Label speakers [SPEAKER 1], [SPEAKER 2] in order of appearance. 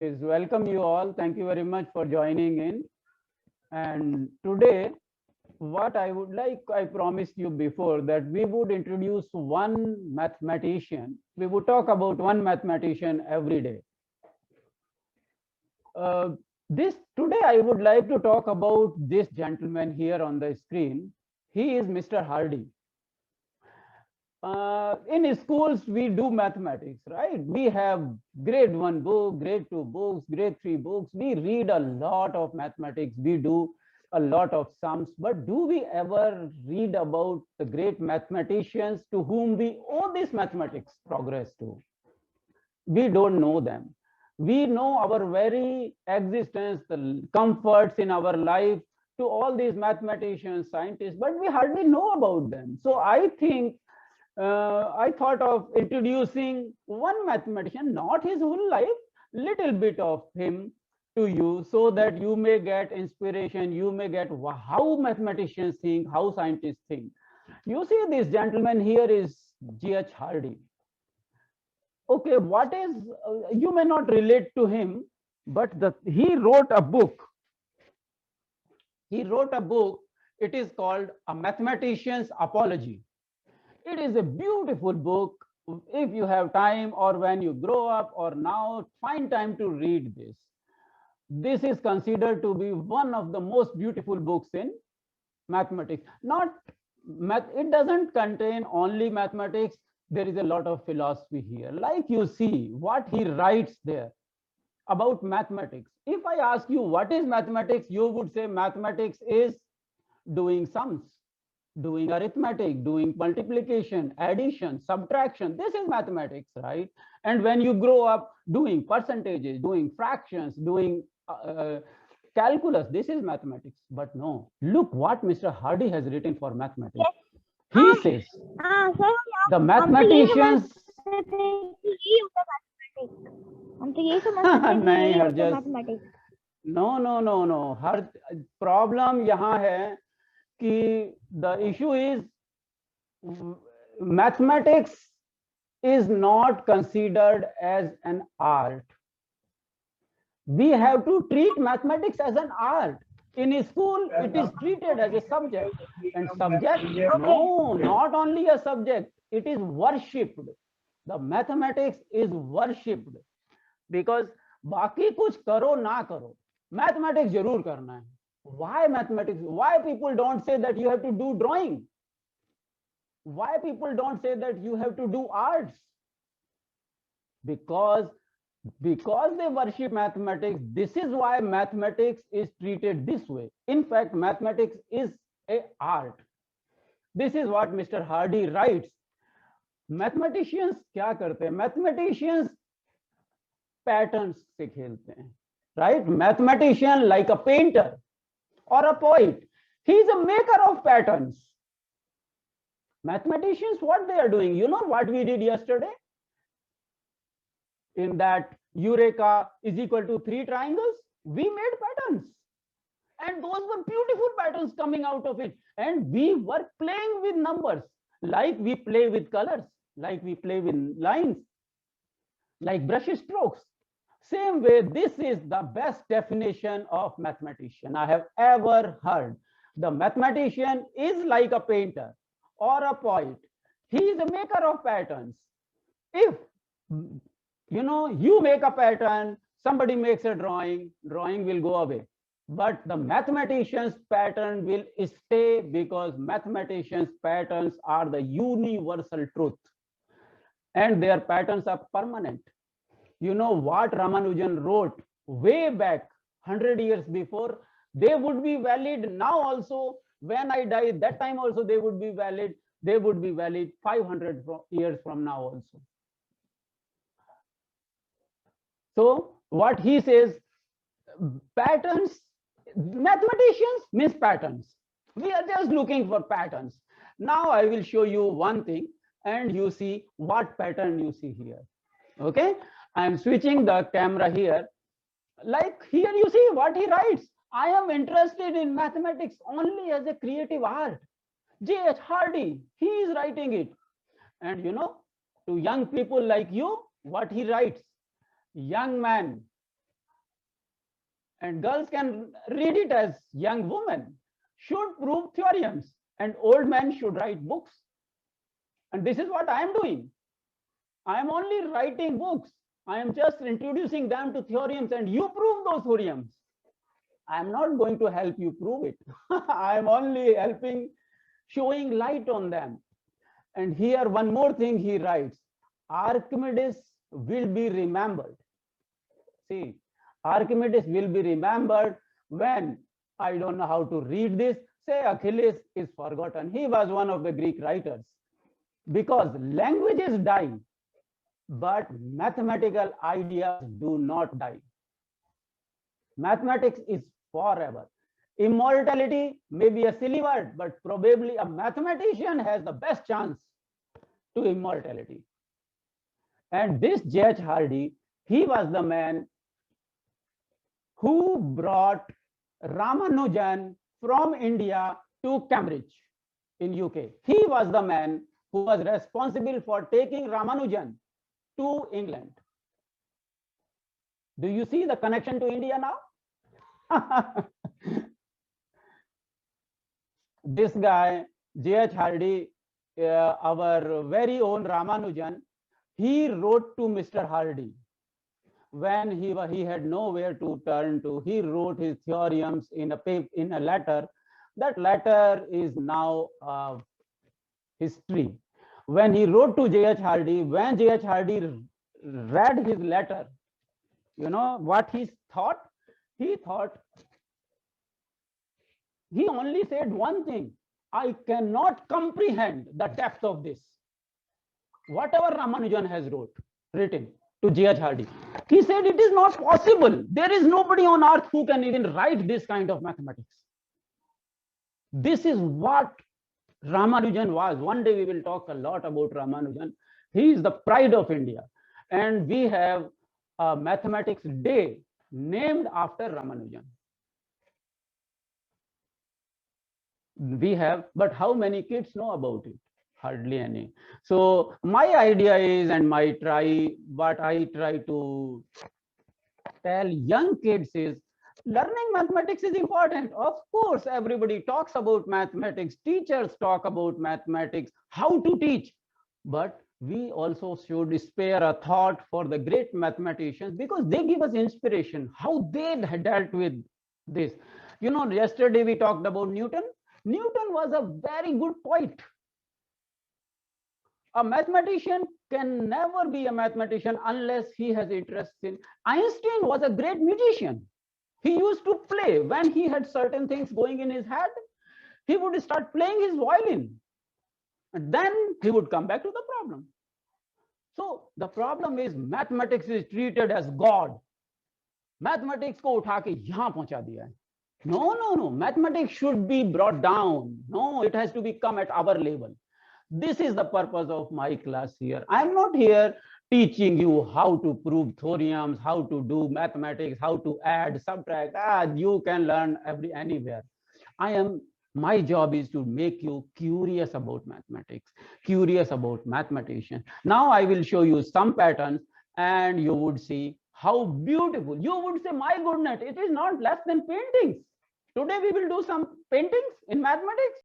[SPEAKER 1] is welcome you all. Thank you very much for joining in. And today, what I would like, I promised you before that we would introduce one mathematician. We would talk about one mathematician every day. This today, I would like to talk about this gentleman here on the screen. He is Mr. Hardy. In schools, we do mathematics, right? We have grade 1 book, grade 2 books, grade 3 books. We read a lot of mathematics. We do a lot of sums. But do we ever read about the great mathematicians to whom we owe this mathematics progress to? We don't know them. We know our very existence, the comforts in our life to all these mathematicians, scientists, but we hardly know about them. So I think I thought of introducing one mathematician, not his whole life, little bit of him to you so that you may get inspiration, you may get how mathematicians think, how scientists think. You see, this gentleman here is G.H. Hardy. Okay, what is, you may not relate to him, but he wrote a book. He wrote a book, it is called A Mathematician's Apology. It is a beautiful book. If you have time or when you grow up or now, find time to read this. This is considered to be one of the most beautiful books in mathematics. Not math, it doesn't contain only mathematics. There is a lot of philosophy here. Like you see what he writes there about mathematics. If I ask you what is mathematics, you would say mathematics is doing sums, doing arithmetic, doing multiplication, addition, subtraction. This is mathematics, right? And when you grow up doing percentages, doing fractions, doing calculus, this is mathematics. But no, look what Mr. Hardy has written for mathematics. He says the mathematicians नहीं Harjas no हर problem यहाँ है कि the issue is mathematics is not considered as an art. We have to treat mathematics as an art. In school, it is treated as a subject. And subject, no, not only a subject, it is worshipped. The mathematics is worshipped. Because बाकी कुछ करो ना करो, mathematics जरूर करना है. Why mathematics? Why people don't say that you have to do drawing? Why people don't say that you have to do arts? Because they worship mathematics. This is why mathematics is treated this way. In fact, mathematics is an art. This is what Mr. Hardy writes. Mathematicians क्या करते हैं? Mathematicians patterns से खेलते हैं, right? Mathematician like a painter or a poet, he is a maker of patterns. Mathematicians, what they are doing, you know what we did yesterday? In that Eureka is equal to 3 triangles, we made patterns. And those were beautiful patterns coming out of it. And we were playing with numbers, like we play with colors, like we play with lines, like brush strokes. Same way, this is the best definition of mathematician I have ever heard. The mathematician is like a painter or a poet. He is a maker of patterns. If you make a pattern, somebody makes a drawing will go away. But the mathematician's pattern will stay because mathematicians' patterns are the universal truth. And their patterns are permanent. You know what Ramanujan wrote way back 100 years before? They would be valid now also. When I die, that time also they would be valid. They would be valid 500 years from now also. So what he says, patterns, mathematicians miss patterns. We are just looking for patterns. Now I will show you one thing and you see what pattern you see here. Okay, I am switching the camera here. Like here you see what he writes. I am interested in mathematics only as a creative art. G.H. Hardy, he is writing it. And to young people like you, what he writes, young man, and girls can read it as young women, should prove theorems, and old men should write books. And this is what I am doing. I am only writing books. I am just introducing them to theorems, and you prove those theorems. I am not going to help you prove it. I am only helping, showing light on them. And here, one more thing he writes, Archimedes will be remembered. See, Archimedes will be remembered when, I don't know how to read this, say Achilles is forgotten. He was one of the Greek writers. Because languages die, but mathematical ideas do not die. Mathematics is forever. Immortality may be a silly word, but probably a mathematician has the best chance to immortality. And this J.H. Hardy, he was the man who brought Ramanujan from India to Cambridge in UK. He was the man who was responsible for taking Ramanujan to England. Do you see the connection to India now? This guy, J.H. Hardy, our very own Ramanujan, he wrote to Mr. Hardy when he had nowhere to turn to. He wrote his theorems in a letter. That letter is now history. When he wrote to J.H. Hardy, when J.H. Hardy read his letter, you know what he thought? He thought, he only said one thing, I cannot comprehend the depth of this. Whatever Ramanujan has written to J.H. Hardy, he said it is not possible. There is nobody on earth who can even write this kind of mathematics. This is what Ramanujan was. One day we will talk a lot about Ramanujan. He is the pride of India. And we have a mathematics day named after Ramanujan. We have, but how many kids know about it? Hardly any. So my idea is, and what I try to tell young kids is, learning mathematics is important. Of course, everybody talks about mathematics. Teachers talk about mathematics, how to teach. But we also should spare a thought for the great mathematicians, because they give us inspiration, how they dealt with this. You know, yesterday we talked about Newton. Newton was a very good poet. A mathematician can never be a mathematician unless he has interest in. Einstein was a great musician. He used to play. When he had certain things going in his head, he would start playing his violin. And then he would come back to the problem. So the problem is mathematics is treated as God. Mathematics को उठा के यहाँ पहुंचा दिया है. No. Mathematics should be brought down. No, it has to become at our level. This is the purpose of my class here. I'm not here teaching you how to prove theorems, how to do mathematics, how to add, subtract. You can learn anywhere. My job is to make you curious about mathematics, curious about mathematicians. Now I will show you some patterns and you would see how beautiful. You would say, my goodness, it is not less than paintings. Today we will do some paintings in mathematics.